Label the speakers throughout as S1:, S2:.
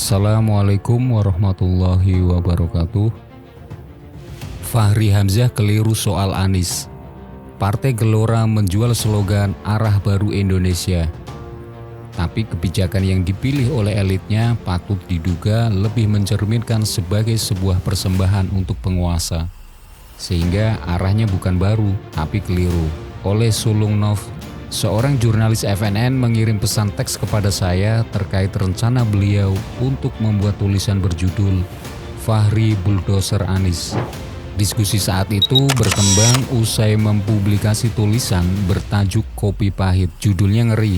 S1: Assalamualaikum warahmatullahi wabarakatuh. Fahri Hamzah keliru soal Anies. Partai Gelora menjual slogan arah baru Indonesia. Tapi kebijakan yang dipilih oleh elitnya patut diduga lebih mencerminkan sebagai sebuah persembahan untuk penguasa. Sehingga arahnya bukan baru, tapi keliru. Oleh Sulung Nov, seorang jurnalis FNN mengirim pesan teks kepada saya terkait rencana beliau untuk membuat tulisan berjudul Fahri Bulldozer Anies. Diskusi saat itu berkembang usai mempublikasi tulisan bertajuk Kopi Pahit. Judulnya ngeri.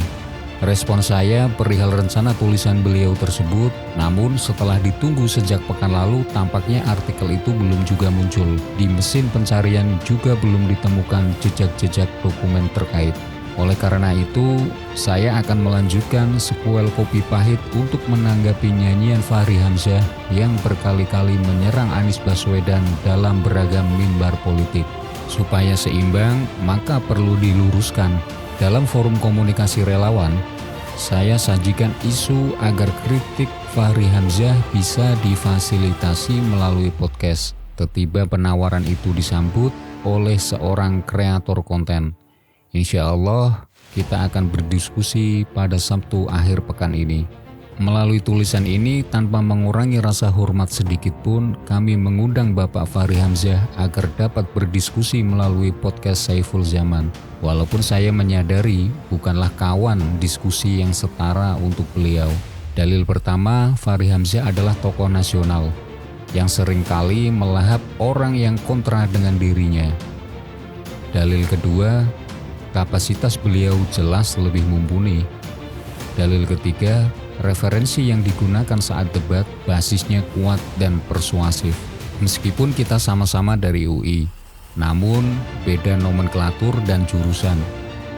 S1: Respon saya perihal rencana tulisan beliau tersebut, namun setelah ditunggu sejak pekan lalu, tampaknya artikel itu belum juga muncul. Di mesin pencarian juga belum ditemukan jejak-jejak dokumen terkait. Oleh karena itu, saya akan melanjutkan sequel Kopi Pahit untuk menanggapi nyanyian Fahri Hamzah yang berkali-kali menyerang Anies Baswedan dalam beragam mimbar politik. Supaya seimbang, maka perlu diluruskan. Dalam forum komunikasi relawan, saya sajikan isu agar kritik Fahri Hamzah bisa difasilitasi melalui podcast. Tiba-tiba penawaran itu disambut oleh seorang kreator konten. Insya Allah kita akan berdiskusi pada Sabtu akhir pekan ini. Melalui tulisan ini tanpa mengurangi rasa hormat sedikit pun, kami mengundang Bapak Fahri Hamzah agar dapat berdiskusi melalui podcast Saiful Zaman. Walaupun saya menyadari bukanlah kawan diskusi yang setara untuk beliau. Dalil pertama, Fahri Hamzah adalah tokoh nasional yang seringkali melahap orang yang kontra dengan dirinya. Dalil kedua, kapasitas beliau jelas lebih mumpuni. Dalil ketiga, referensi yang digunakan saat debat basisnya kuat dan persuasif. Meskipun kita sama-sama dari UI, namun beda nomenklatur dan jurusan.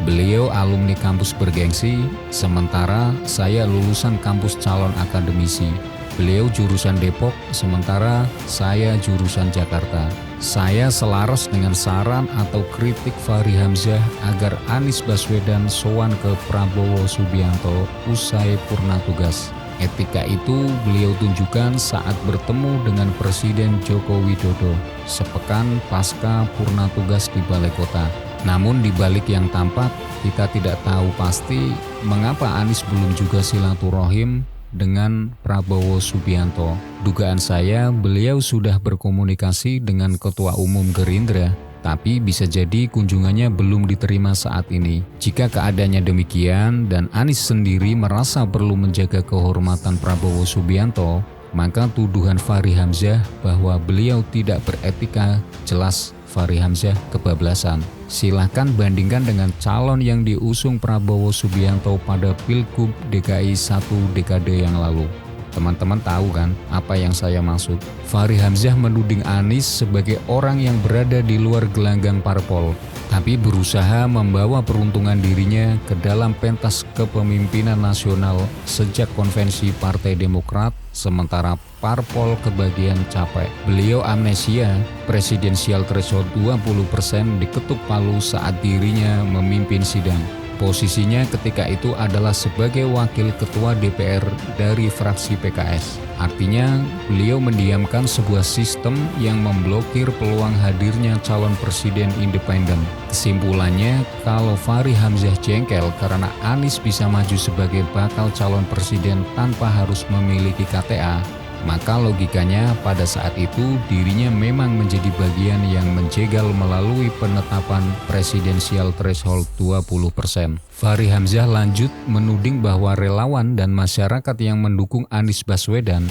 S1: Beliau alumni kampus bergengsi, sementara saya lulusan kampus calon akademisi. Beliau jurusan Depok, sementara saya jurusan Jakarta. Saya selaras dengan saran atau kritik Fahri Hamzah agar Anies Baswedan sowan ke Prabowo Subianto usai purna tugas. Etika itu beliau tunjukkan saat bertemu dengan Presiden Joko Widodo sepekan pasca purna tugas di Balai Kota. Namun di balik yang tampak, kita tidak tahu pasti mengapa Anies belum juga silaturahim dengan Prabowo Subianto. Dugaan saya beliau sudah berkomunikasi dengan Ketua Umum Gerindra, tapi bisa jadi kunjungannya belum diterima saat ini. Jika keadaannya demikian dan Anies sendiri merasa perlu menjaga kehormatan Prabowo Subianto, maka tuduhan Fahri Hamzah bahwa beliau tidak beretika jelas Fahri Hamzah kebablasan. Silahkan bandingkan dengan calon yang diusung Prabowo Subianto pada Pilgub DKI 1 dekade yang lalu. Teman-teman tahu kan apa yang saya maksud? Fahri Hamzah menuding Anies sebagai orang yang berada di luar gelanggang parpol, tapi berusaha membawa peruntungan dirinya ke dalam pentas kepemimpinan nasional sejak konvensi Partai Demokrat, sementara parpol kebagian capek. Beliau amnesia, presidensial threshold 20% diketuk palu saat dirinya memimpin sidang. Posisinya ketika itu adalah sebagai wakil ketua DPR dari fraksi PKS. Artinya, beliau mendiamkan sebuah sistem yang memblokir peluang hadirnya calon presiden independen. Kesimpulannya, kalau Fahri Hamzah jengkel karena Anies bisa maju sebagai bakal calon presiden tanpa harus memiliki KTA, maka logikanya pada saat itu dirinya memang menjadi bagian yang menjegal melalui penetapan presidensial threshold 20%. Fahri Hamzah lanjut menuding bahwa relawan dan masyarakat yang mendukung Anies Baswedan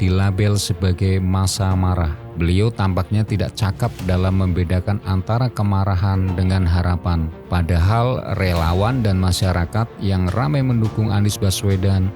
S1: dilabel sebagai massa marah. Beliau tampaknya tidak cakap dalam membedakan antara kemarahan dengan harapan. Padahal relawan dan masyarakat yang ramai mendukung Anies Baswedan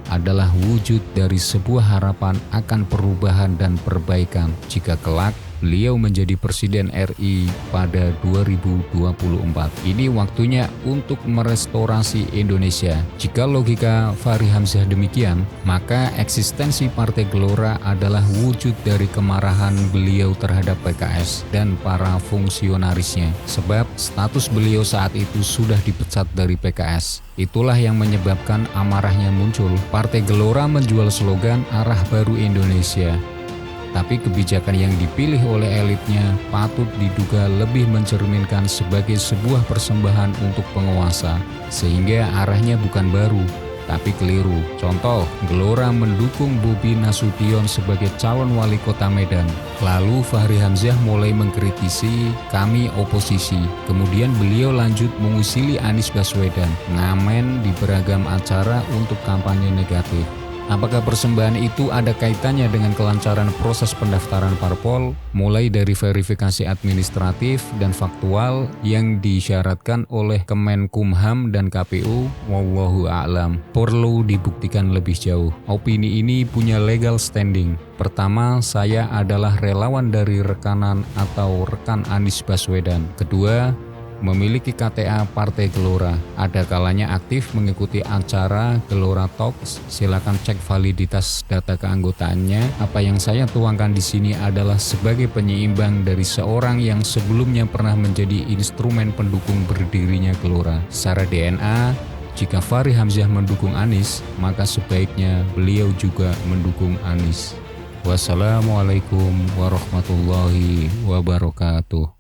S1: adalah wujud dari sebuah harapan akan perubahan dan perbaikan jika kelak beliau menjadi Presiden RI pada 2024. Ini waktunya untuk merestorasi Indonesia. Jika logika Fahri Hamzah demikian, maka eksistensi Partai Gelora adalah wujud dari kemarahan beliau terhadap PKS dan para fungsionarisnya. Sebab status beliau saat itu sudah dipecat dari PKS. Itulah yang menyebabkan amarahnya muncul. Partai Gelora menjual slogan arah baru Indonesia. Tapi kebijakan yang dipilih oleh elitnya patut diduga lebih mencerminkan sebagai sebuah persembahan untuk penguasa, sehingga arahnya bukan baru, tapi keliru. Contoh, Gelora mendukung Bobi Nasution sebagai calon wali kota Medan. Lalu Fahri Hamzah mulai mengkritisi, kami oposisi. Kemudian beliau lanjut mengusili Anies Baswedan, ngamen di beragam acara untuk kampanye negatif. Apakah persembahan itu ada kaitannya dengan kelancaran proses pendaftaran parpol, mulai dari verifikasi administratif dan faktual yang disyaratkan oleh Kemenkumham dan KPU? Wallahu a'lam. Perlu dibuktikan lebih jauh. Opini ini punya legal standing. Pertama, saya adalah relawan dari rekanan atau rekan Anies Baswedan. Kedua, memiliki KTA Partai Gelora. Ada kalanya aktif mengikuti acara Gelora Talks. Silakan cek validitas data keanggotaannya. Apa yang saya tuangkan di sini adalah sebagai penyeimbang dari seorang yang sebelumnya pernah menjadi instrumen pendukung berdirinya Gelora. Secara DNA, jika Fahri Hamzah mendukung Anies, maka sebaiknya beliau juga mendukung Anies. Wassalamualaikum warahmatullahi wabarakatuh.